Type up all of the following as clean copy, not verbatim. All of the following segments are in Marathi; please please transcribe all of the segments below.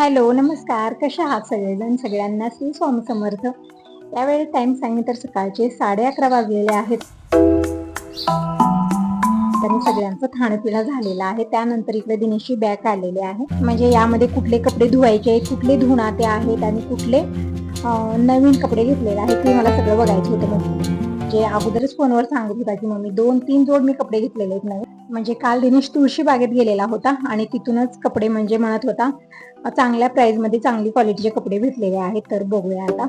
हॅलो, नमस्कार. कशा आहात सगळेजण? सगळ्यांना श्री स्वामी समर्थ. यावेळी टाइम सांगितलं तर सकाळचे 11:30 वाजलेले आहेत. आणि सगळ्यांचं खाणं-पिणं झालेलं आहे. त्यानंतर इकडे दिनेशची बॅग काढलेली आहे. म्हणजे यामध्ये कुठले कपडे धुवायचे आहेत, कुठले धुणाते आहेत आणि कुठले नवीन कपडे घेतलेले आहेत ते मला सगळं बघायचं होतं. म्हणजे अगोदरच फोनवर सांगत होता की मम्मी 2-3 जोड मी कपडे घेतलेले आहेत नवीन. म्हणजे काल दिनेश तुळशी बागेत गेलेला होता आणि तिथूनच कपडे म्हणजे म्हणत होता चांगल्या प्राइस मध्ये चांगली क्वालिटीचे कपडे भेटलेले आहेत. तर बघूया आता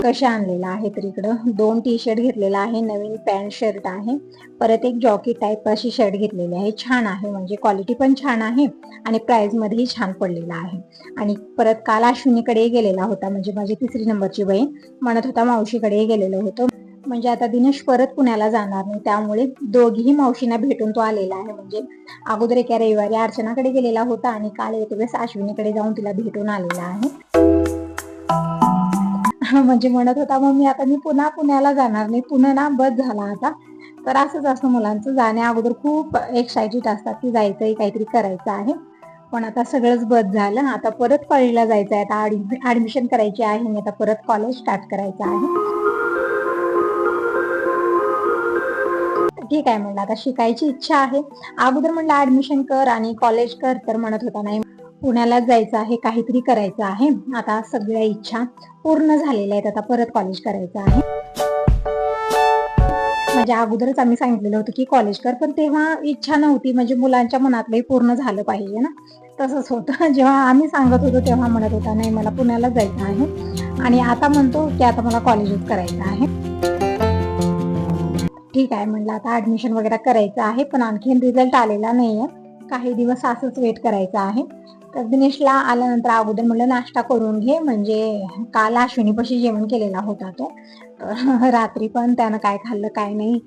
कशा आणलेला आहे. तर इकडं 2 टी शर्ट घेतलेला आहे, नवीन पॅन्ट शर्ट आहे, परत एक जॉकी टाईप अशी शर्ट घेतलेली आहे. छान आहे, म्हणजे क्वालिटी पण छान आहे आणि प्राइस मध्येही छान पडलेला आहे. आणि परत काल अश्विनीकडे गेलेला होता, म्हणजे माझी 3री नंबरची बहीण म्हणत होता मावशीकडे गेलेलो होतो. म्हणजे आता दिनेश परत पुण्याला जाणार नाही, त्यामुळे दोघीही मावशींना भेटून तो आलेला आहे. म्हणजे अगोदर एका रविवारी अर्चनाकडे गेलेला होता आणि काल एक वेळेस अश्विनीकडे जाऊन तिला भेटून आलेला आहे. म्हणजे म्हणत होता मम्मी आता मी पुन्हा पुण्याला जाणार नाही, पुन्हा ना बस झाला आता. तर असंच असतं मुलांचं, जाण्या अगोदर खूप एक्साइटेड असतात की जायचंय, काहीतरी करायचं आहे. पण आता सगळंच बस झालं, आता परत कॉलेजला जायचं आहे, आता ऍडमिशन करायची आहे आणि आता परत कॉलेज स्टार्ट करायचं आहे. ठीक आहे म्हणलं, आता शिकायची इच्छा आहे. अगोदर म्हणलं ऍडमिशन कर आणि कॉलेज कर, तर म्हणत होता नाही पुण्यालाच जायचं आहे, काहीतरी करायचं आहे. आता सगळ्या इच्छा पूर्ण झालेल्या आहेत, आता परत कॉलेज करायचं आहे. म्हणजे अगोदरच आम्ही सांगितलेलं होतं की कॉलेज कर, पण तेव्हा इच्छा नव्हती, म्हणजे मुलांच्या मनातलंही पूर्ण झालं पाहिजे ना, तसंच होतं. जेव्हा आम्ही सांगत होतो तेव्हा म्हणत होता नाही मला पुण्याला जायचं आहे आणि आता म्हणतो की आता मला कॉलेजच करायचं आहे. ठीक आहे म्हणलं, आता ऍडमिशन वगैरे करायचं आहे, पण आणखीन रिझल्ट आलेला नाहीये, काही दिवस असंच वेट करायचं आहे. तर दिनेशला आल्यानंतर अगोदर म्हणलं नाश्ता करून घे, म्हणजे काल अश्विनीपाशी जेवण केलेला होता तो, तर रात्री पण त्यानं काय खाल्लं काय नाही,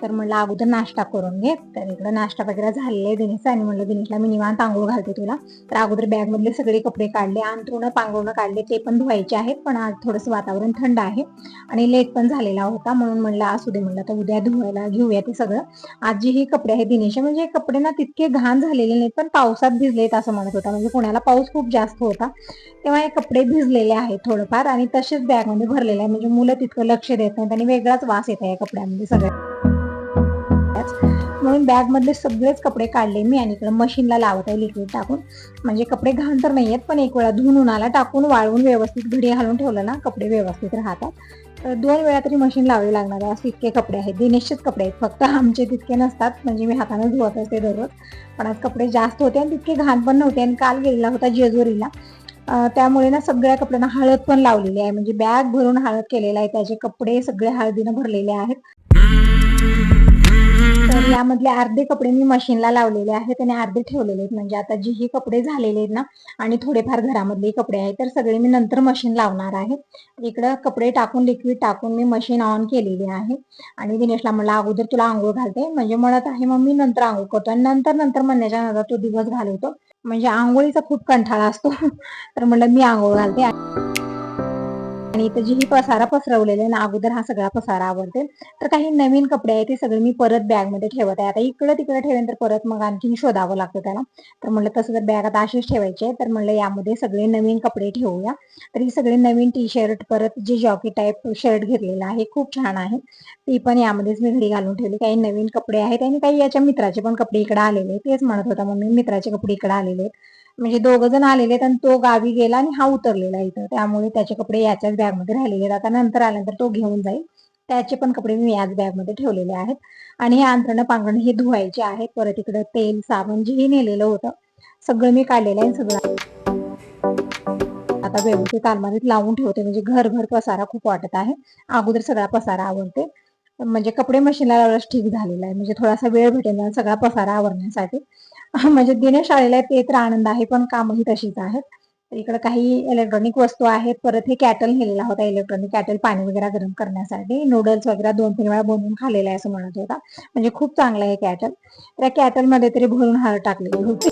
तर म्हणलं अगोदर नाश्ता करून घे. तर इकडं नाश्ता वगैरे झालेला दिनेशचा आणि म्हणलं दिनेशला मी निवांत आंघोळ घालते तुला. तर अगोदर बॅग मधले सगळे कपडे काढले, अंथरुणं पांघरुणं काढले, ते पण धुवायचे आहेत, पण आज थोडंसं वातावरण थंड आहे आणि लेट पण झालेला होता, म्हणून म्हणलं असू दे, म्हणलं तर उद्या धुवायला घेऊया ते सगळं. आजी ही कपडे आहेत दिनेश, म्हणजे कपडे ना तितके घाण झालेले नाहीत, पण पावसात भिजलेत असं म्हणत होता. म्हणजे पुण्याला पाऊस खूप जास्त होता, तेव्हा हे कपडे भिजलेले आहेत थोडंफार आणि तसेच बॅगमध्ये भरलेले आहे. म्हणजे मुलं तितकं लक्ष देत नाहीत आणि वेगळाच वास येत आहे या कपड्यांमध्ये सगळ्या, म्हणून बॅग मधले सगळेच कपडे काढले मी आणि इकडे मशीनला लावत आहे लिक्विड टाकून. म्हणजे कपडे घाण तर नाहीयेत, पण एक वेळा धुवून उन्हाला टाकून वाळवून व्यवस्थित घडी घालून ठेवलं ना कपडे व्यवस्थित राहतात. तर 2 वेळा तरी मशीन लावावी लागणार आहे, असे इतके कपडे आहेत. दिनेशचेच कपडे आहेत, फक्त आमचे तितके नसतात, म्हणजे मी हाताने धुवत असते दररोज. पण आज कपडे जास्त होते आणि तितके घाण पण नव्हते आणि काल गेलेला होता जेजुरीला, त्यामुळे ना सगळ्या कपड्यांना हळद पण लावलेली आहे, म्हणजे बॅग भरून हळद केलेला आहे, त्याचे कपडे सगळे हळदीनं भरलेले आहेत. तर यामधले अर्धे कपडे मी मशीनला लावलेले आहेत आणि अर्धे ठेवलेले आहेत. म्हणजे आता जी ही कपडे झालेले आहेत ना आणि थोडेफार घरामधले कपडे आहेत, तर सगळे मी नंतर मशीन लावणार आहे. इकडं कपडे टाकून लिक्विड टाकून मी मशीन ऑन केलेली आहे आणि दिनेशला म्हणलं अगोदर तुला आंघोळ घालते, म्हणजे म्हणत आहे मग मी नंतर आंघोळ करतो आणि नंतर नंतर म्हणण्याच्या नंतर तो दिवस घालवतो, म्हणजे आंघोळीचा खूप कंटाळा असतो. तर म्हणलं मी आंघोळ घालते आणि इथं जी ही पसारा पसरवलेला आहे ना, अगोदर हा सगळा पसारा आवडते. तर काही नवीन कपडे आहेत ते सगळे मी परत बॅगमध्ये ठेवत आहे. आता इकडं तिकडे ठेवेन तर परत मग आणखीन शोधावं लागतं त्याला. तर म्हणलं तसं जर बॅग आता अशीच ठेवायची आहे, तर म्हणलं यामध्ये सगळे नवीन कपडे ठेवूया. तर ही सगळे नवीन टी शर्ट, परत जे जॉकी टाईप शर्ट घेतलेला आहे खूप छान आहे, ती पण यामध्येच मी घडी घालून ठेवली. काही नवीन कपडे आहेत आणि काही याच्या मित्राचे पण कपडे इकडे आलेले आहेत. तेच म्हणत होता मम्मी मित्राचे कपडे इकडे आलेले आहेत, म्हणजे 2 जण आलेले आहेत आणि तो गावी गेला आणि हा उतरलेला इथं, त्यामुळे त्याचे कपडे याच्याच बॅगमध्ये राहिलेले आहेत. आता नंतर आल्यानंतर तो घेऊन जाईल, त्याचे पण कपडे मी याच बॅगमध्ये ठेवलेले आहेत. आणि हे अंथरणं पांघरणं हे धुवायचे आहेत. परत इकडे तेल साबण जेही नेलेलं होतं सगळं मी काढलेलं आहे. सगळं आता व्यवस्थित अलमारीत लावून ठेवते, म्हणजे घरभर पसारा खूप वाटत आहे. अगोदर सगळा पसारा आवडते, म्हणजे कपडे मशीनला लावल्यास ठीक झालेला आहे, म्हणजे थोडासा वेळ भेटेल ना सगळा पसारा आवरण्यासाठी. म्हणजे दिनेश आलेला आहे ते तर आनंद आहे, पण कामही तशीच आहेत. तर इकडे काही इलेक्ट्रॉनिक वस्तू आहेत. परत हे कॅटल नेलेला होता, इलेक्ट्रॉनिक कॅटल पाणी वगैरे गरम करण्यासाठी. नूडल्स वगैरे 2-3 वेळा बनवून खाल्लेला आहे असं म्हणत होता, म्हणजे खूप चांगलं आहे कॅटल. त्या कॅटल मध्ये तरी भरून हळद टाकलेली होती,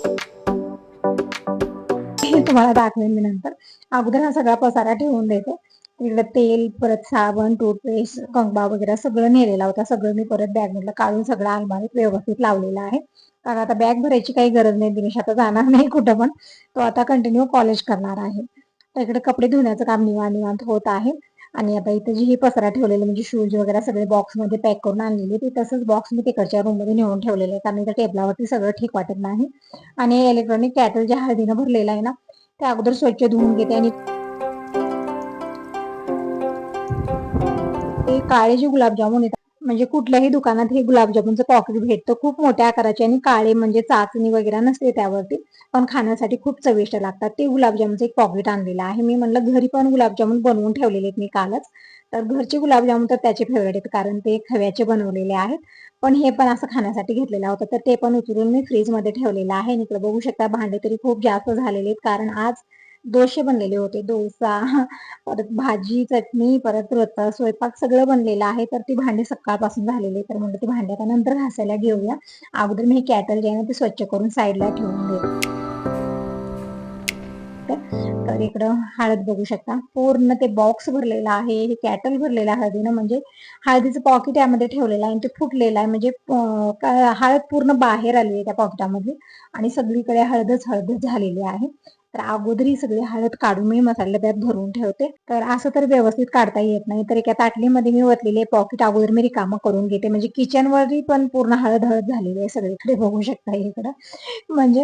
तुम्हाला दाखवेन मी नंतर. अगोदर हा सगळा पसारा ठेवून देते. इकडे तेल, परत साबण, टूथपेस्ट, कंगवा वगैरे सगळं नेलेला होता, सगळं मी परत बॅग मधलं काढून सगळं अलमारीत व्यवस्थित लावलेलं आहे. कारण आता बॅग भरायची काही गरज नाही, दिनेश आता जाणार नाही कुठं पण, तो आता कंटिन्यू कॉलेज करणार आहे. तर इकडे कपडे धुण्याचं काम निवांत होत आहे. आणि आता इथे जी ही पसरा ठेवलेली म्हणजे शूज वगैरे सगळे बॉक्समध्ये पॅक करून आणलेले, ते तसंच बॉक्स मी तिकडच्या रूम मध्ये नेऊन ठेवलेले आहे, कारण इथं टेबलावरती सगळं ठीक वाटत नाही. आणि इलेक्ट्रॉनिक कॅटल ज्या हळदीनं भरलेला आहे ना, ते अगोदर स्वच्छ धुवून घेते. आणि ते काळे जे गुलाबजामुन येतात, म्हणजे कुठल्याही दुकानात हे गुलाबजामुनचं पॉकेट भेटतं, खूप मोठ्या आकाराचे आणि काळे, म्हणजे चाचणी वगैरे नसते त्यावरती, पण खाण्यासाठी खूप चविष्ट लागतात. ते गुलाबजामुनचं एक पॉकेट आणलेलं आहे. मी म्हणलं घरी पण गुलाबजामुन बनवून ठेवलेले आहेत मी कालच. तर घरचे गुलाबजामुन तर त्याचे फेवरेट आहेत, कारण ते खव्याचे बनवलेले आहेत. पण हे पण असं खाण्यासाठी घेतलेलं होतं, तर ते पण उचलून मी फ्रीजमध्ये ठेवलेलं आहे. आणि इकडे बघू शकता भांडे तरी खूप जास्त झालेले आहेत, कारण आज डोसे बनलेले होते, डोसा, परत भाजी, चटणी, परत स्वयंपाक सगळं बनलेलं आहे. तर ती भांडी सकाळपासून झालेली, तर म्हणलं ती भांडी आता नंतर घासायला घेऊया. अगोदर मी हे कॅटल जे आहे ना ते स्वच्छ करून साईडला ठेवून देते. तर इकडं हळद बघू शकता, पूर्ण ते बॉक्स भरलेला आहे, हे कॅटल भरलेलं आहे हळदीनं. म्हणजे हळदीचं पॉकेट यामध्ये ठेवलेलं आहे आणि ते फुटलेलं आहे, म्हणजे हळद पूर्ण बाहेर आली आहे त्या पॉकेटामध्ये. आणि सगळीकडे हळदच हळदच झालेली आहे. तर अगोदर ही सगळी हळद काढून मी मसाला डब्यात भरून ठेवते. तर असं तर व्यवस्थित काढता येत नाही, तर एका ताटलीमध्ये मी ओतलेले पॉकेट अगोदर मी रिकामं करून घेते. म्हणजे किचनवरही पण पूर्ण हळद हळद झालेली आहे सगळीकडे, बघू शकता इकडं. म्हणजे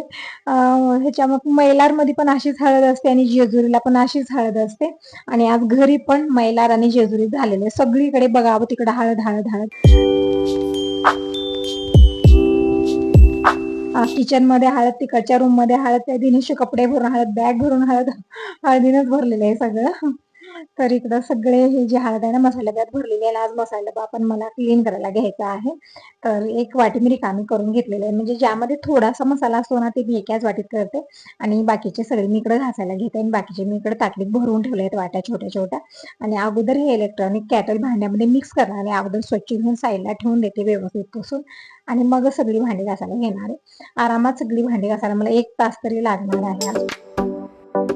ह्याच्यामध्ये मैलारमध्ये पण अशीच हळद असते आणि जेजुरीला पण अशीच हळद असते. आणि आज घरी पण मैलार आणि जेजुरी झालेले, सगळीकडे बघावं तिकडे हळद हळद हळद. किचन मध्ये हळद, तिकडच्या रूम मध्ये हळद, त्या दिनेशचे कपडे भरून हळद, बॅग भरून हळद, हळदीनच भरलेलं आहे सगळं. तर इकडं सगळे हे जे हळद आहे ना मसाला डब्यात भरलेली आहे. आज मसाला डबा पण मला क्लीन करायला घ्यायचा आहे. तर एक वाटी मी रिकामी करून घेतलेली आहे, म्हणजे ज्यामध्ये थोडासा मसाला असतो ना ते मी एकाच वाटीत करते. आणि बाकीचे सगळे मी इकडे घासायला घेते, आणि बाकीचे मी इकडे ताटलीत भरून ठेवले आहेत वाट्या छोट्या छोट्या. आणि अगोदर हे इलेक्ट्रॉनिक कॅटल भांड्यामध्ये मिक्स करणार आहे, अगोदर स्वच्छ घेऊन साईडला ठेवून देते व्यवस्थित पुसून. आणि मग सगळी भांडी घासायला घेणार आहे. आरामात सगळी भांडी घासायला मला 1 तास तरी लागणार आहे आज.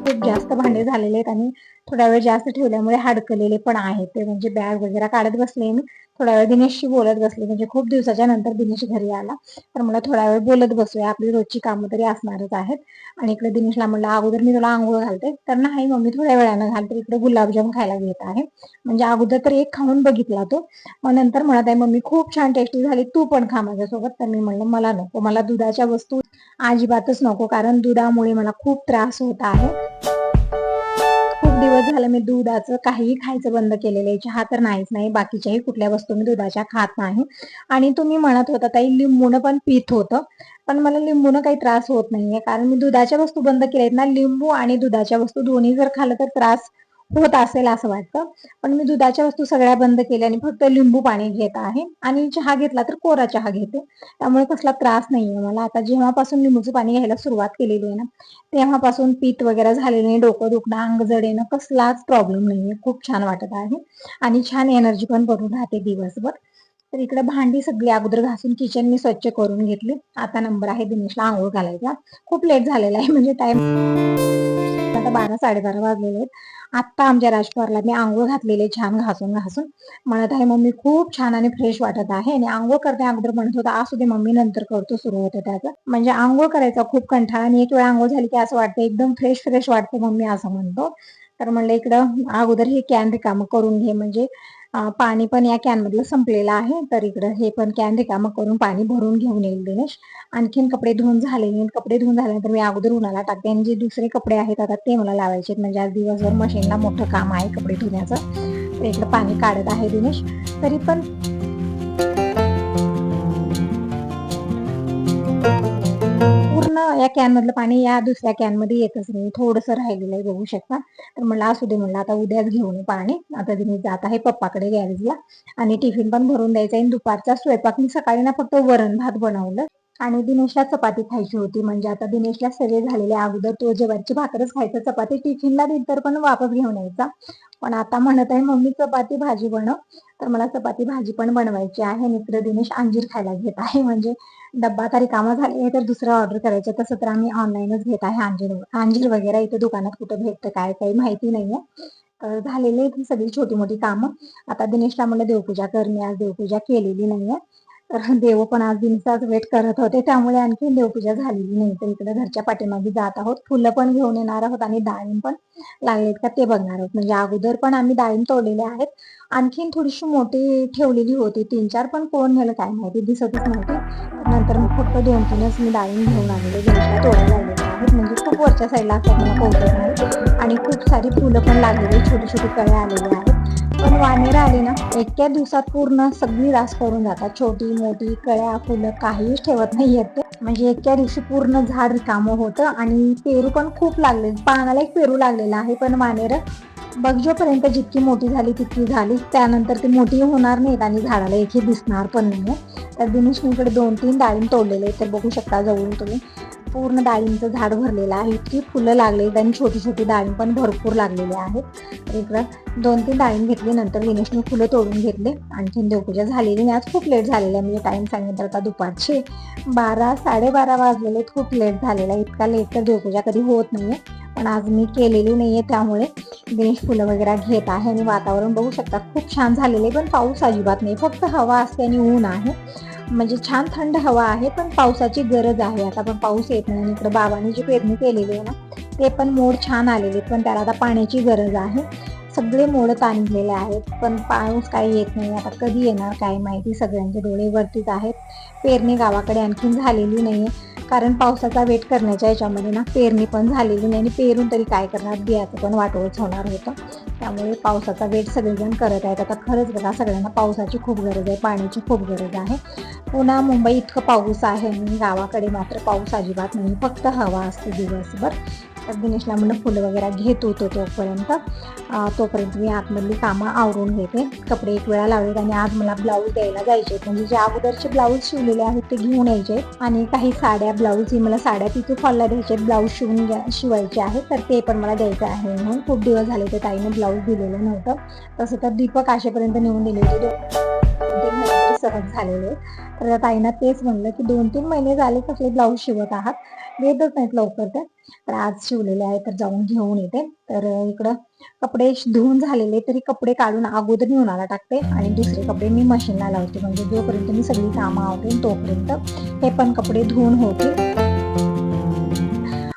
खूप जास्त भांडे झालेले आहेत आणि थोडा वेळ जास्त ठेवल्यामुळे हाडकलेले पण आहेत ते, म्हणजे बॅग वगैरे काढत बसले मी. थोडा वेळ दिनेशशी बोलत बसले, म्हणजे खूप दिवसाच्या नंतर दिनेश घरी आला, तर मला थोडा वेळ बोलत बसूया, आपली रोजची कामं तरी असणारच आहेत. आणि इकडे दिनेशला म्हणलं अगोदर मी तुला आंघोळ घालते, तर नाही मम्मी थोड्या वेळानं घालते. इकडे गुलाबजाम खायला घेत आहे. म्हणजे अगोदर तर एक खाऊन बघितला तो, मग नंतर म्हणत आहे मम्मी खूप छान टेस्टी झाली, तू पण खा माझ्यासोबत. तर मी म्हणलं मला नको, मला दुधाच्या वस्तू अजिबातच नको, कारण दुधामुळे मला खूप त्रास होत आहे. खूप दिवस झाले मी दुधाचं काहीही खायचं बंद केलेलं आहे. चहा तर नाहीच नाही, बाकीच्याही कुठल्या वस्तू मी दुधाच्या खात नाही. आणि तुम्ही म्हणत होता ताई लिंबूनं पण पित्त होतं, पण मला लिंबूनं काही त्रास होत नाहीये, कारण मी दुधाच्या वस्तू बंद केल्यात ना. लिंबू आणि दुधाच्या वस्तू दोन्ही जर खाल्लं तर त्रास होत असेल असं वाटतं. पण मी दुधाच्या वस्तू सगळ्या बंद केल्या आणि फक्त लिंबू पाणी घेत आहे. आणि चहा घेतला तर कोरा चहा घेते, त्यामुळे कसला त्रास नाहीये मला. आता जेव्हापासून लिंबूचं पाणी घ्यायला सुरुवात केलेली आहे ना, तेव्हापासून पित्त वगैरे झालेलं नाही, डोकं दुखणं, अंग जड येणं, कसलाच प्रॉब्लेम नाहीये. खूप छान वाटत आहे आणि छान एनर्जी पण भरून राहते दिवसभर. तर इकडे भांडी सगळी अगोदर घासून किचन मी स्वच्छ करून घेतली. आता नंबर आहे दिनेशला आंघोळ घालायचा. खूप लेट झालेला आहे, म्हणजे टाइम आता 12-12:30 वाजलेले आहेत. आत्ता आमच्या राजकुमारला मी आंघोळ घातलेली छान घासून घासून. म्हणत आहे मम्मी खूप छान आणि फ्रेश वाटत आहे. आणि आंघोळ करते अगोदर म्हणत होता असू दे मम्मी नंतर करतो, सुरू होतं त्याचं. म्हणजे आंघोळ करायचा खूप कंटाळा, आणि एक वेळ आंघोळ झाली की असं वाटतं एकदम फ्रेश फ्रेश वाटतं मम्मी, असं म्हणतो. तर म्हणलं इकडं अगोदर हे कॅन रिकामं करून घे, म्हणजे पाणी पण या कॅन मधलं संपलेलं आहे. तर इकडं हे पण कॅन रिकामं करून पाणी भरून घेऊन येईल दिनेश. आणखीन कपडे धुवून झाले, कपडे धुवून झाल्यानंतर मी अगोदर उन्हाला टाकते, आणि जे दुसरे कपडे आहेत आता ते मला लावायचे, म्हणजे आज दिवसभर मशीनला मोठं काम आहे कपडे धुण्याचं. तर इकडं पाणी काढत आहे दिनेश. तरी पण पूर्ण या कॅन मधलं पाणी या दुसऱ्या कॅन मध्ये येतच नाही, थोडंसं राहिलेलं आहे, बघू शकता. तर म्हणलं असू दे, म्हणलं आता उद्याच घेऊन ये पाणी. आता दिनेश जात आहे पप्पाकडे गॅरेजला, आणि टिफिन पण भरून द्यायचा आहे. दुपारचा स्वयंपाक मी सकाळी ना फक्त वरण भात बनवलं, आणि दिनेशला चपाती खायची होती. म्हणजे आता दिनेशला सवय झालेली आहे, अगोदर तो ज्वारीची भाकरच खायचा, चपाती टिफिनला दिली तर पण वापस घेऊन यायचा. पण आता म्हणत आहे मम्मी चपाती भाजी बनव, तर मला चपाती भाजी पण बनवायची आहे. आणि इकडे दिनेश अंजीर खायला घेत आहे, म्हणजे डब्बा तरी कामं झाली आहे तर दुसरं ऑर्डर करायचं. तसं तर आम्ही ऑनलाईनच घेत आहे अंजीर. अंजीर वगैरे इथे दुकानात कुठं भेटतं काय काही माहिती नाहीये. तर झालेली ही सगळी छोटी मोठी कामं. आता दिनेशला म्हणलं देवपूजा कर, मी आज देवपूजा केलेली नाहीये. तर देव पण आज दिवसाच वेट करत होते, त्यामुळे आणखी देवपूजा झालेली नाही. तर इकडे घरच्या पाठीमागे जात आहोत, फुलं पण घेऊन येणार आहोत आणि डाळिंब पण लागलेत का ते बघणार आहोत. म्हणजे अगोदर पण आम्ही डाळिंब तोडलेले आहेत, आणखीन थोडीशी मोठी ठेवलेली होती, 3-4 पण कोण नेलं काय माहिती, दिसतच नव्हती. नंतर मग फक्त 2-3च मी डाळिंब घेऊन आलेले, गणेशला तोडायला लावलेले आहेत. म्हणजे खूप वरच्या साईडला असतात मला कौतुक नाही, आणि खूप सारी फुलं पण लागलेली, छोटी छोटी कळे आलेले आहेत. पण वानेर आली ना, एका दिवसात पूर्ण सगळी रास करून जातात. छोटी मोठी कळ्या फुलं काहीच ठेवत नाही येत ते. म्हणजे एका दिवशी पूर्ण झाड रिकामं होतं. आणि पेरू पण खूप लागले, पानाला एक पेरू लागलेला आहे, पण वानेर बघजोपर्यंत जितकी मोठी झाली तितकी झाली, त्यानंतर ती मोठी होणार नाहीत आणि झाडाला एकही दिसणार पण नाहीये. तर दिनेशने इकडे 2-3 डाळिंब तोडलेले आहेत, तर बघू शकता जवळून तुम्ही. पूर्ण डाळिंबचं झाड भरलेलं आहे, इतकी फुलं लागलेली आणि छोटी छोटी डाळिंब पण भरपूर लागलेली आहेत. तर इकडं 2-3 डाळिंब घेतली, नंतर दिनेशने फुलं तोडून घेतले. आणखीन देवपूजा झालेली नाही, आज खूप लेट झालेला आहे. म्हणजे टाइम सांगितलं आता दुपारचे 12-12:30 वाजलेले, खूप लेट झालेला. इतका लेट तर देवपूजा कधी होत नाहीये, पण आज मी केलेली नाहीये, त्यामुळे दिनेश फुलं वगैरे घेत आहे. आणि वातावरण बघू शकता खूप छान झालेलं आहे, पण पाऊस अजिबात नाही, फक्त हवा असते आणि ऊन आहे. म्हणजे छान थंड हवा आहे, पण पावसाची गरज आहे. आता पण पाऊस येत नाही. आणि इकडे बाबांनी जी पेरणी केलेली आहे ना, ते पण मोड छान आलेले, पण त्याला आता पाण्याची गरज आहे. सगळे मोड ताणलेले आहेत, पण पाऊस काही येत नाही. आता कधी येणार काय माहिती, सगळ्यांचे डोळे वरतीच आहेत. पेरणी गावाकडे आणखीन झालेली नाहीये, कारण पावसाचा वेट करण्याच्या याच्यामध्ये ना पेरणी पण झालेली नाही, आणि पेरून तरी काय करणार, बियाचं पण वाटोळच होणार होतं. त्यामुळे पावसाचा वेट सगळेजण करत आहेत. आता खरंच बघा, सगळ्यांना पावसाची खूप गरज आहे, पाण्याची खूप गरज आहे. पुन्हा मुंबई इतकं पाऊस आहे आणि गावाकडे मात्र पाऊस अजिबात नाही, फक्त हवा असते दिवसभर. तर दिनेशला म्हणलं फुलं वगैरे घेत होतो तोपर्यंत मी आतमधली कामं आवरून घेते. कपडे एक वेळा लावलेत, आणि आज मला ब्लाऊज द्यायला जायचे, म्हणजे जे अगोदरचे ब्लाऊज शिवलेले आहेत ते घेऊन यायचे. आणि काही साड्या ब्लाऊज, मला साड्या पिको फॉलला द्यायचे, ब्लाऊज शिवायचे आहेत, तर ते पण मला द्यायचं आहे. म्हणून खूप दिवस झाले ते ताईने ब्लाऊज दिलेलं नव्हतं. तसं तर दीपक आशेपर्यंत नेऊन दिले होते, 2-3 महिने सहज झालेले. तर त्या ताईंना तेच म्हणलं की 2-3 महिने झाले कसले ब्लाऊज शिवत आहात, देतच नाहीत लवकर ते. तर आज शिवलेले आहे, तर जाऊन घेऊन येते. तर इकडं कपडे धुवून झालेले, तरी कपडे काढून अगोदर मी उन्हाला टाकते, आणि दुसरे कपडे मी मशीनला लावते. म्हणजे जोपर्यंत मी सगळी कामं आवरेन तोपर्यंत हे पण कपडे धुवून होतील.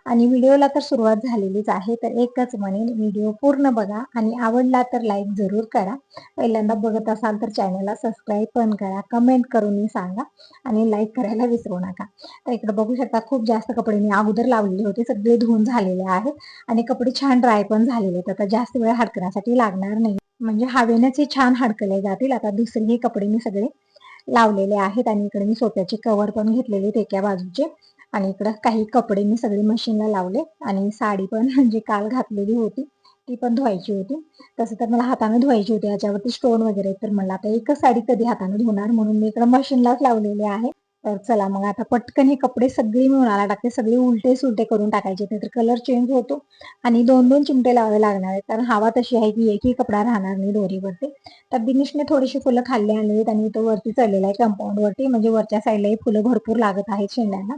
आणि व्हिडिओला तर सुरुवात झालेलीच आहे, तर एकच म्हणेन, व्हिडिओ पूर्ण बघा, आणि आवडला तर लाईक जरूर करा. पहिल्यांदा बघत असाल तर चॅनलला सबस्क्राईब पण करा, कमेंट करून सांगा, आणि लाईक करायला विसरू नका. तर इकडे बघू शकता खूप जास्त कपडे मी अगोदर लावलेले होते, सगळे धुवून झालेले आहेत, आणि कपडे छान ड्राय पण झालेले आहेत. आता जास्त वेळ हडकण्यासाठी लागणार नाही, म्हणजे हवेनेच हे छान हडकले जातील. आता दुसरे हे कपडे मी सगळे लावलेले आहेत, आणि इकडे मी सोप्याचे कव्हर पण घेतलेले एका बाजूचे. आणि इकडं काही कपडे मी सगळे मशीनला लावले, आणि साडी पण म्हणजे काल घातलेली होती ती पण धुवायची होती. तसं तर मला हाताने धुवायची होती, याच्यावरती स्टोन वगैरे, तर मला आता एकच साडी कधी हाताने धुणार, म्हणून मी इकडे मशीनलाच लावलेले आहे. तर चला मग आता पटकन हे कपडे सगळे मी उन्हाला टाकते, सगळे उलटे सुलटे करून टाकायचे, तर कलर चेंज होतो, आणि 2-2 चिमटे लावावे लागणार आहेत, कारण हवा तशी आहे की एकही कपडा राहणार नाही दोरीवरती. तर दिनेशने थोडीशी फुलं खाल्ली आणली आहेत, आणि तो वरती चढलेला आहे कंपाऊंड वरती, म्हणजे वरच्या साईडलाही फुलं भरपूर लागत आहेत शेंड्यांना.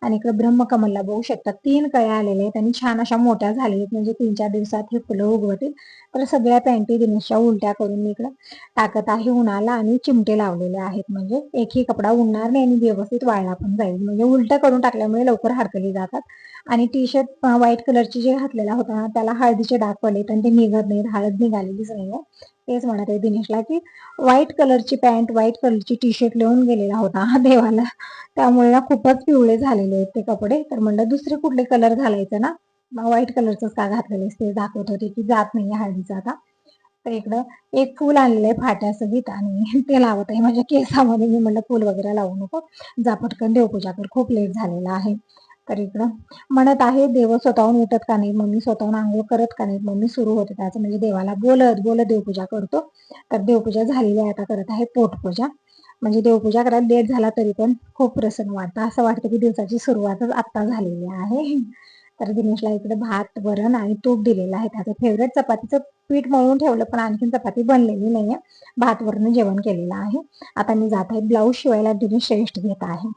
आणि इकडे ब्रह्मकमलला बघू शकता 3 कळ्या आलेल्या आहेत, आणि छान अशा मोठ्या झालेल्या आहेत, म्हणजे 3-4 दिवसात हे फुलं उगवतील. तर सगळ्या पॅन्टी दिनेशच्या उलट्या करून मी इकडं टाकत आहे उन्हाला, आणि चिमटे लावलेले आहेत, म्हणजे एकही कपडा उडणार नाही, आणि व्यवस्थित वाळला पण जाईल. म्हणजे उलट्या करून टाकल्यामुळे लवकर हडकली जातात. आणि टी शर्ट व्हाईट कलरची जे घातलेला होता ना, त्याला हळदीचे डाग पडलेत, आणि ते निघत नाहीत, हळद निघालेलीच नाहीये. तेच म्हणत आहे दिनेशला की व्हाईट कलरची पॅन्ट, व्हाईट कलरची टी शर्ट लिहून गेलेला होता हा देवाला, त्यामुळे ना खूपच पिवळे झालेले आहेत ते कपडे. तर म्हणलं दुसरे कुठले कलर घालायचं ना, मग व्हाईट कलरच का घातलेले ते दाखवत होते की जात नाहीये हळदीचा आता. तर इकडं एक फूल आणलेलं आहे फाट्यासहित, आणि ते लावत आहे माझ्या केसामध्ये. मी म्हणलं फूल वगैरे लावू नको, जा पटकन देवपूजा कर, खूप लेट झालेला आहे. तर इकडं म्हणत आहे, देव स्वतःहून उठत का नाही, मम्मी स्वतःहून आंघोळ करत का नाही, मम्मी सुरू होते त्याचं, म्हणजे देवाला बोलत बोलत देवपूजा करतो. तर देवपूजा झालेली आहे, आता करत आहे पोटपूजा. म्हणजे देवपूजा करायला लेट झाला तरी पण खूप प्रसन्न वाटतं, असं वाटतं की दिवसाची सुरुवातच आत्ता झालेली आहे. तर दिनेशला इकडे भात, वरण आणि तूप दिलेलं आहे. त्याचं फेवरेट चपातीचं पीठ मळून ठेवलं, पण आणखीन चपाती बनलेली नाहीये. भात वरण जेवण केलेलं आहे. आता मी जात आहे ब्लाऊज शिवायला, दिनेश रेस्ट घेत आहे.